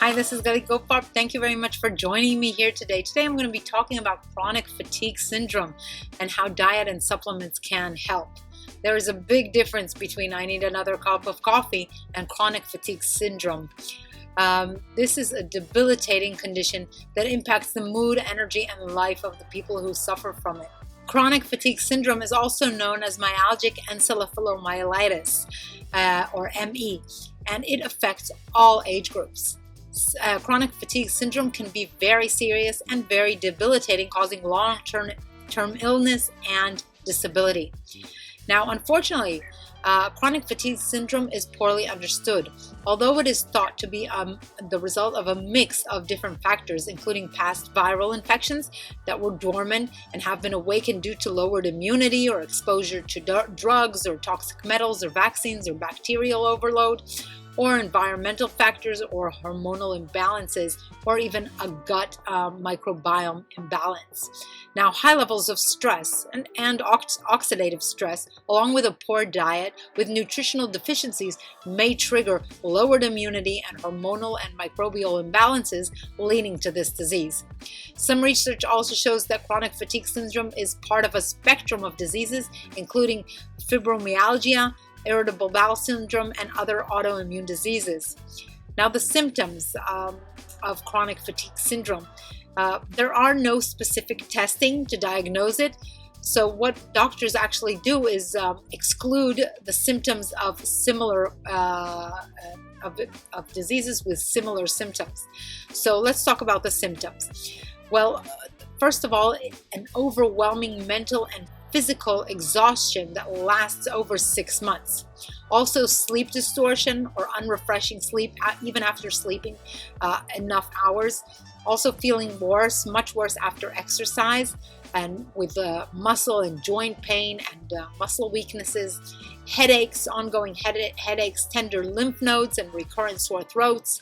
Hi, this is Galit Goldfarb. Thank you very much for joining me here today. Today I'm going to be talking about chronic fatigue syndrome and how diet and supplements can help. There is a big difference between I need another cup of coffee and chronic fatigue syndrome. This is a debilitating condition that impacts the mood, energy, and life of the people who suffer from it. Chronic fatigue syndrome is also known as myalgic encephalomyelitis, or ME, and it affects all age groups. Chronic fatigue syndrome can be very serious and very debilitating, causing long-term illness and disability. Now, unfortunately, chronic fatigue syndrome is poorly understood, although it is thought to be the result of a mix of different factors, including past viral infections that were dormant and have been awakened due to lowered immunity or exposure to drugs or toxic metals or vaccines or bacterial overload, or environmental factors or hormonal imbalances, or even a gut microbiome imbalance. Now, high levels of stress and oxidative stress, along with a poor diet with nutritional deficiencies, may trigger lowered immunity and hormonal and microbial imbalances, leading to this disease. Some research also shows that chronic fatigue syndrome is part of a spectrum of diseases, including fibromyalgia, irritable bowel syndrome, and other autoimmune diseases. Now, the symptoms of chronic fatigue syndrome. There are no specific testing to diagnose it. So what doctors actually do is exclude the symptoms of similar of diseases with similar symptoms. So let's talk about the symptoms. Well, first of all, an overwhelming mental and physical exhaustion that lasts over 6 months. Also, sleep distortion or unrefreshing sleep even after sleeping enough hours. Also feeling worse, much worse after exercise, and with muscle and joint pain and muscle weaknesses, headaches, ongoing headaches, tender lymph nodes and recurrent sore throats,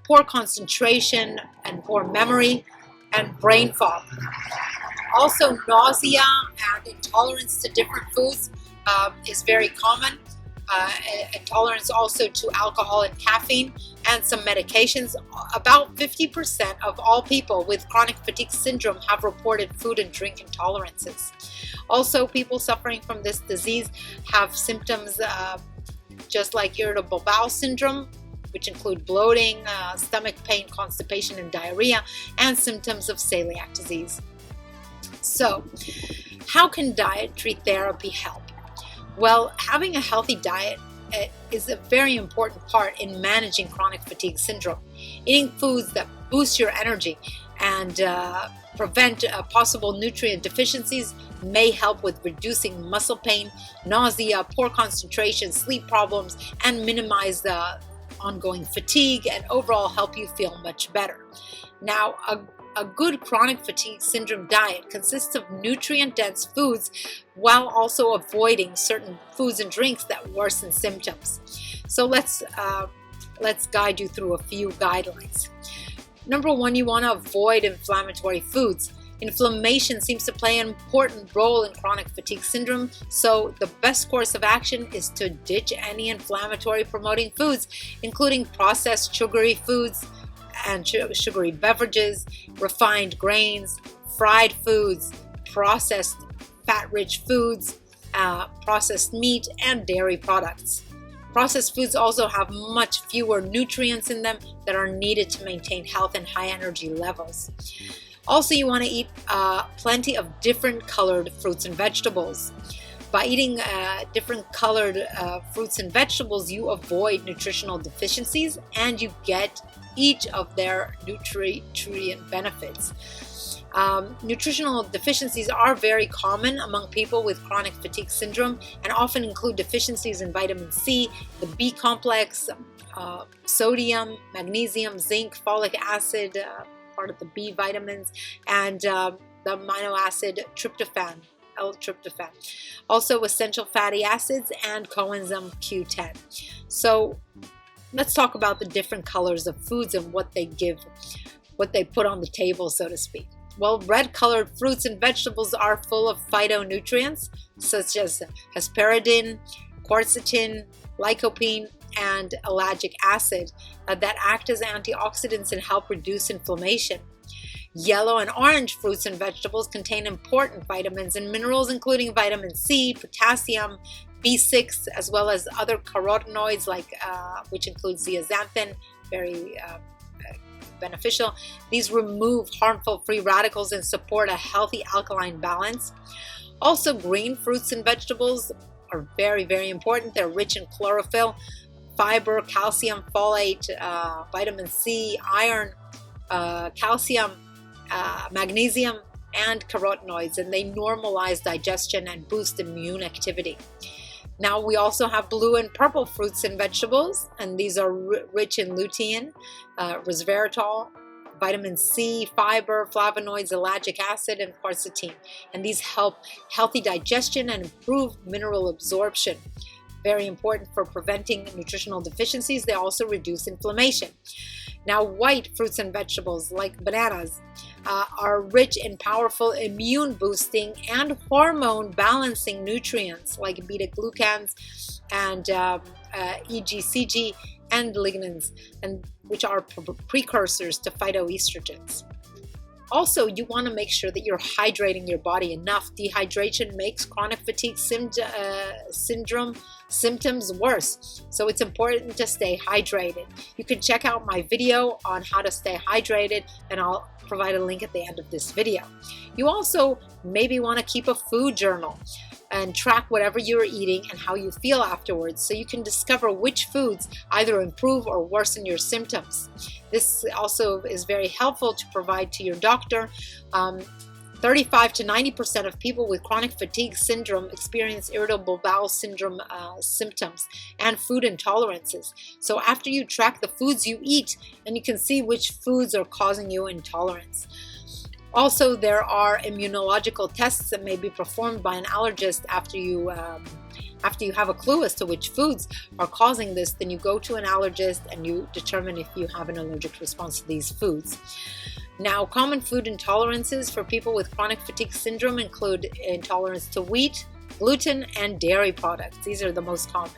poor concentration and poor memory, and brain fog. Also, nausea and intolerance to different foods is very common. Intolerance also to alcohol and caffeine and some medications. About 50% of all people with chronic fatigue syndrome have reported food and drink intolerances. Also, people suffering from this disease have symptoms just like irritable bowel syndrome, which include bloating, stomach pain, constipation, and diarrhea, and symptoms of celiac disease. So, how can dietary therapy help? Well, having a healthy diet is a very important part in managing chronic fatigue syndrome. Eating foods that boost your energy and prevent possible nutrient deficiencies may help with reducing muscle pain, nausea, poor concentration, sleep problems, and minimize the ongoing fatigue and overall help you feel much better. Now, a good chronic fatigue syndrome diet consists of nutrient-dense foods while also avoiding certain foods and drinks that worsen symptoms. So let's guide you through a few guidelines. Number one, you want to avoid inflammatory foods. Inflammation seems to play an important role in chronic fatigue syndrome, so the best course of action is to ditch any inflammatory promoting foods, including processed sugary foods and sugary beverages, refined grains, fried foods, processed fat-rich foods, processed meat, and dairy products. Processed foods also have much fewer nutrients in them that are needed to maintain health and high energy levels. Also, you want to eat plenty of different colored fruits and vegetables. By eating different colored fruits and vegetables, you avoid nutritional deficiencies and you get each of their nutrient benefits. Nutritional deficiencies are very common among people with chronic fatigue syndrome and often include deficiencies in vitamin C, the B complex, sodium, magnesium, zinc, folic acid, part of the B vitamins, and the amino acid tryptophan, L-tryptophan. Also essential fatty acids and coenzyme Q10. So let's talk about the different colors of foods and what they put on the table, so to speak. Well, red-colored fruits and vegetables are full of phytonutrients such as hesperidin, quercetin, lycopene, and ellagic acid that act as antioxidants and help reduce inflammation. Yellow and orange fruits and vegetables contain important vitamins and minerals, including vitamin C, potassium, B6, as well as other carotenoids, which includes zeaxanthin, very beneficial. These remove harmful free radicals and support a healthy alkaline balance. Also, green fruits and vegetables are very, very important. They're rich in chlorophyll, fiber, calcium, folate, vitamin C, iron, calcium, magnesium, and carotenoids, and they normalize digestion and boost immune activity. Now we also have blue and purple fruits and vegetables, and these are rich in lutein, resveratrol, vitamin C, fiber, flavonoids, ellagic acid, and quercetin. And these help healthy digestion and improve mineral absorption. Very important for preventing nutritional deficiencies. They also reduce inflammation. Now, white fruits and vegetables like bananas are rich in powerful immune boosting and hormone balancing nutrients like beta-glucans and EGCG and lignans, and which are precursors to phytoestrogens. Also, you want to make sure that you're hydrating your body enough. Dehydration makes chronic fatigue syndrome symptoms worse. So it's important to stay hydrated. You can check out my video on how to stay hydrated, and I'll provide a link at the end of this video. You also maybe want to keep a food journal and track whatever you're eating and how you feel afterwards, so you can discover which foods either improve or worsen your symptoms. This also is very helpful to provide to your doctor. 35 to 90% of people with chronic fatigue syndrome experience irritable bowel syndrome symptoms and food intolerances. So after you track the foods you eat, and you can see which foods are causing you intolerance. Also, there are immunological tests that may be performed by an allergist after you have a clue as to which foods are causing this. Then you go to an allergist and you determine if you have an allergic response to these foods. Now, common food intolerances for people with chronic fatigue syndrome include intolerance to wheat, gluten, and dairy products. These are the most common.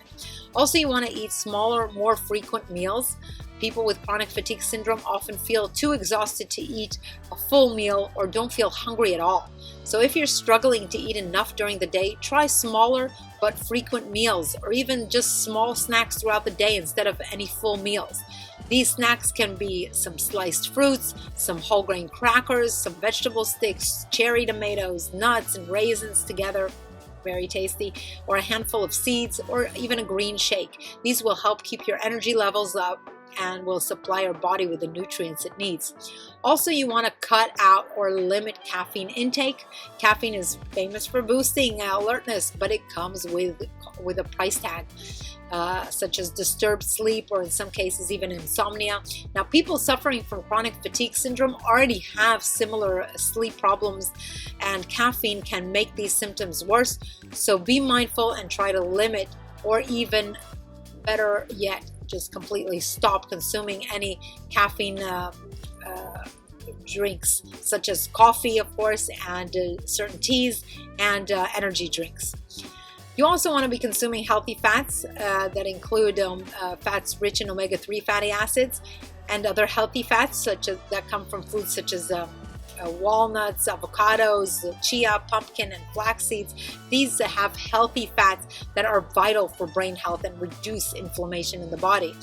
Also, you want to eat smaller, more frequent meals. People with chronic fatigue syndrome often feel too exhausted to eat a full meal or don't feel hungry at all. So if you're struggling to eat enough during the day, try smaller but frequent meals, or even just small snacks throughout the day instead of any full meals. These snacks can be some sliced fruits, some whole grain crackers, some vegetable sticks, cherry tomatoes, nuts, and raisins together. Very tasty, or a handful of seeds, or even a green shake. These will help keep your energy levels up and will supply your body with the nutrients it needs. Also, you want to cut out or limit caffeine intake. Caffeine is famous for boosting alertness, but it comes with a price tag, such as disturbed sleep, or in some cases even insomnia. Now, people suffering from chronic fatigue syndrome already have similar sleep problems, and caffeine can make these symptoms worse. So be mindful and try to limit, or even better yet, just completely stop consuming any caffeine drinks, such as coffee, of course, and certain teas and energy drinks. You also want to be consuming healthy fats that include fats rich in omega-3 fatty acids and other healthy fats that come from foods such as walnuts, avocados, chia, pumpkin, and flax seeds. These have healthy fats that are vital for brain health and reduce inflammation in the body.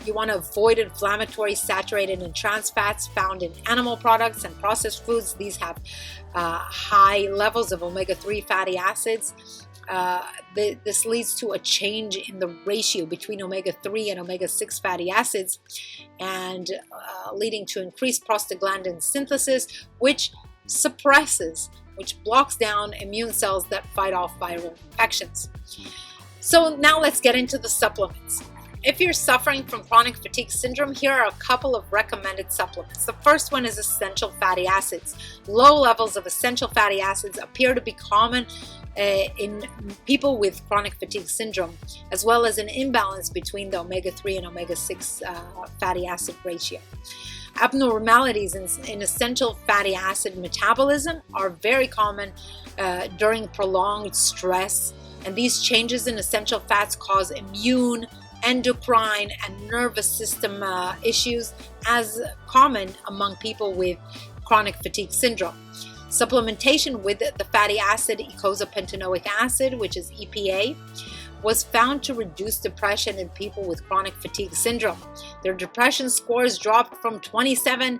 You want to avoid inflammatory, saturated, and trans fats found in animal products and processed foods. These have high levels of omega-3 fatty acids. This leads to a change in the ratio between omega-3 and omega-6 fatty acids, and leading to increased prostaglandin synthesis, which blocks down immune cells that fight off viral infections. So now let's get into the supplements. If you're suffering from chronic fatigue syndrome, here are a couple of recommended supplements. The first one is essential fatty acids. Low levels of essential fatty acids appear to be common in people with chronic fatigue syndrome, as well as an imbalance between the omega-3 and omega-6 fatty acid ratio. Abnormalities in essential fatty acid metabolism are very common during prolonged stress, and these changes in essential fats cause immune endocrine and nervous system issues as common among people with chronic fatigue syndrome. Supplementation with the fatty acid eicosapentaenoic acid, which is EPA, was found to reduce depression in people with chronic fatigue syndrome. Their depression scores dropped from 27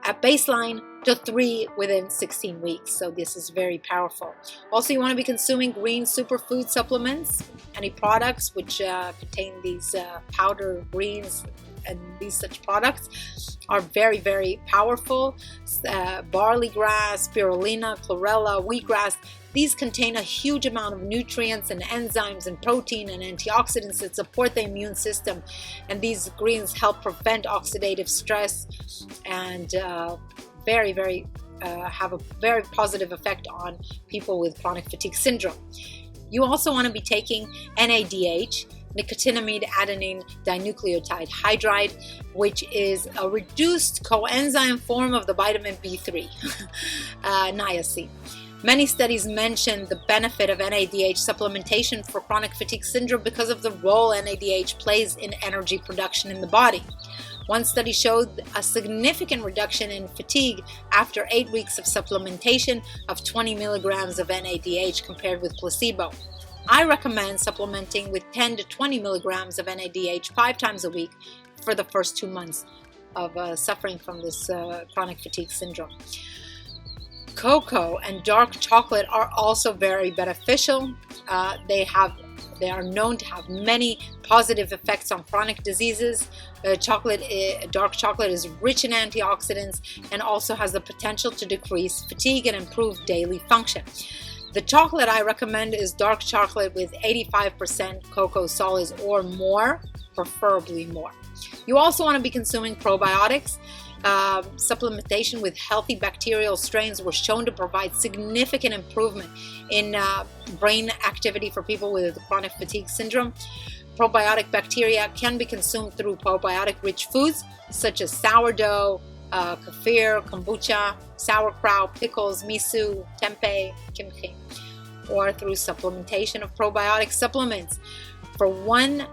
at baseline to 3 within 16 weeks. So this is very powerful. Also, you want to be consuming green superfood supplements. Any products which contain these powder greens and these such products are very, very powerful. Barley grass, spirulina, chlorella, wheatgrass. These contain a huge amount of nutrients and enzymes and protein and antioxidants that support the immune system. And these greens help prevent oxidative stress and have a very positive effect on people with chronic fatigue syndrome. You also want to be taking NADH, nicotinamide adenine dinucleotide hydride, which is a reduced coenzyme form of the vitamin B3, niacin. Many studies mention the benefit of NADH supplementation for chronic fatigue syndrome because of the role NADH plays in energy production in the body. One study showed a significant reduction in fatigue after 8 weeks of supplementation of 20 milligrams of NADH compared with placebo. I recommend supplementing with 10 to 20 milligrams of NADH 5 times a week for the first 2 months of suffering from this chronic fatigue syndrome. Cocoa and dark chocolate are also very beneficial. They are known to have many positive effects on chronic diseases. Dark chocolate is rich in antioxidants and also has the potential to decrease fatigue and improve daily function. The chocolate I recommend is dark chocolate with 85% cocoa solids or more, preferably more. You also want to be consuming probiotics. Supplementation with healthy bacterial strains were shown to provide significant improvement in brain activity for people with chronic fatigue syndrome. Probiotic bacteria can be consumed through probiotic-rich foods such as sourdough, kefir, kombucha, sauerkraut, pickles, miso, tempeh, kimchi, or through supplementation of probiotic supplements. For one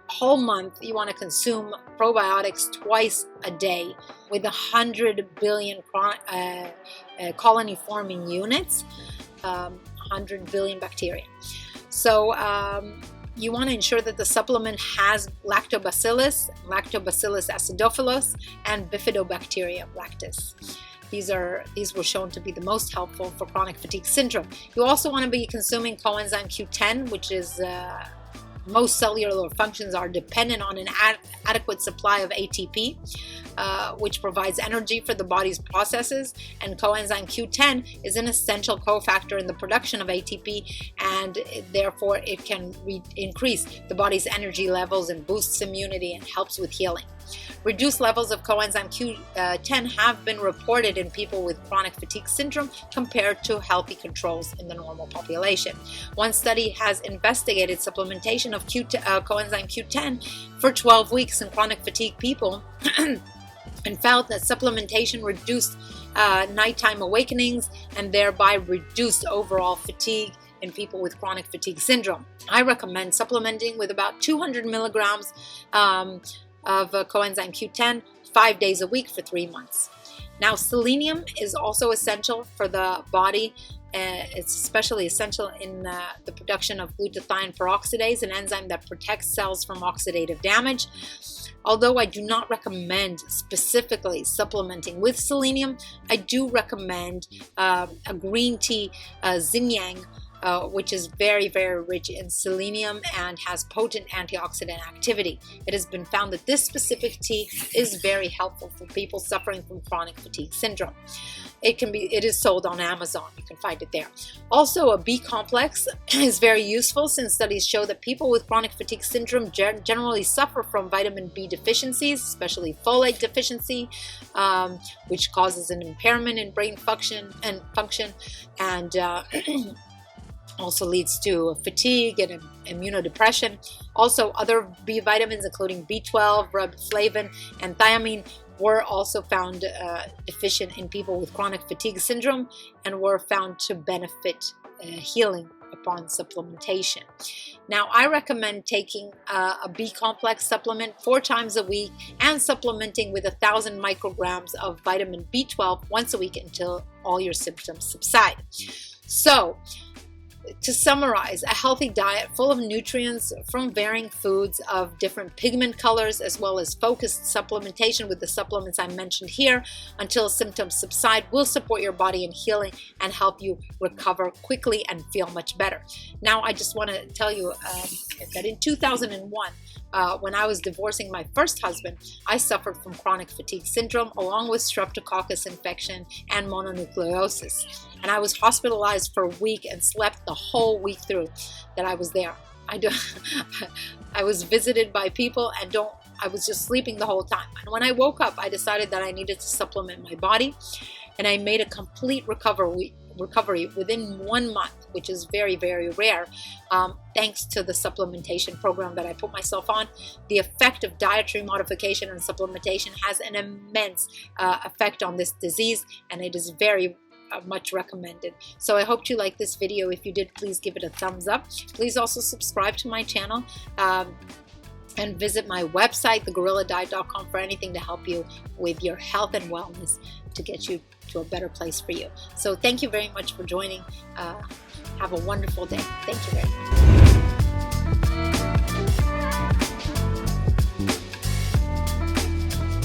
whole month, you want to consume probiotics twice a day with 100 billion colony-forming units, 100 billion bacteria. So you want to ensure that the supplement has lactobacillus acidophilus, and bifidobacterium lactis. These were shown to be the most helpful for chronic fatigue syndrome. You also want to be consuming coenzyme Q10, which is most cellular functions are dependent on an adequate supply of ATP, which provides energy for the body's processes, and coenzyme Q10 is an essential cofactor in the production of ATP, and therefore it can increase the body's energy levels and boosts immunity and helps with healing. Reduced levels of coenzyme Q10 have been reported in people with chronic fatigue syndrome compared to healthy controls in the normal population. One study has investigated supplementation of coenzyme Q10 for 12 weeks in chronic fatigue people and found that supplementation reduced nighttime awakenings and thereby reduced overall fatigue in people with chronic fatigue syndrome. I recommend supplementing with about 200 milligrams of coenzyme Q10 5 days a week for 3 months. Now, selenium is also essential for the body. It's especially essential in the production of glutathione peroxidase, an enzyme that protects cells from oxidative damage. Although I do not recommend specifically supplementing with selenium, I do recommend a green tea, Xinjiang, which is very, very rich in selenium and has potent antioxidant activity. It has been found that this specific tea is very helpful for people suffering from chronic fatigue syndrome. It is sold on Amazon. You can find it there. Also, a B complex is very useful since studies show that people with chronic fatigue syndrome generally suffer from vitamin B deficiencies, especially folate deficiency, which causes an impairment in brain function and also leads to fatigue and immunodepression. Also, other B vitamins, including B12, riboflavin, and thiamine, were also found deficient in people with chronic fatigue syndrome and were found to benefit healing upon supplementation. Now, I recommend taking a B complex supplement 4 times a week and supplementing with 1,000 micrograms of vitamin B12 once a week until all your symptoms subside. So, to summarize, a healthy diet full of nutrients from varying foods of different pigment colors, as well as focused supplementation with the supplements I mentioned here until symptoms subside, will support your body in healing and help you recover quickly and feel much better. Now, I just want to tell you that in 2001, when I was divorcing my first husband, I suffered from chronic fatigue syndrome along with streptococcus infection and mononucleosis. And I was hospitalized for a week and slept the whole week through that I was there. I was visited by people and I was just sleeping the whole time. And when I woke up, I decided that I needed to supplement my body, and I made a complete recovery within 1 month, which is very, very rare, thanks to the supplementation program that I put myself on. The effect of dietary modification and supplementation has an immense effect on this disease, and it is very much recommended. So I hope you like this video. If you did, please give it a thumbs up. Please also subscribe to my channel and visit my website, thegorilladiet.com, for anything to help you with your health and wellness to get you to a better place for you. So thank you very much for joining. Have a wonderful day. Thank you very much.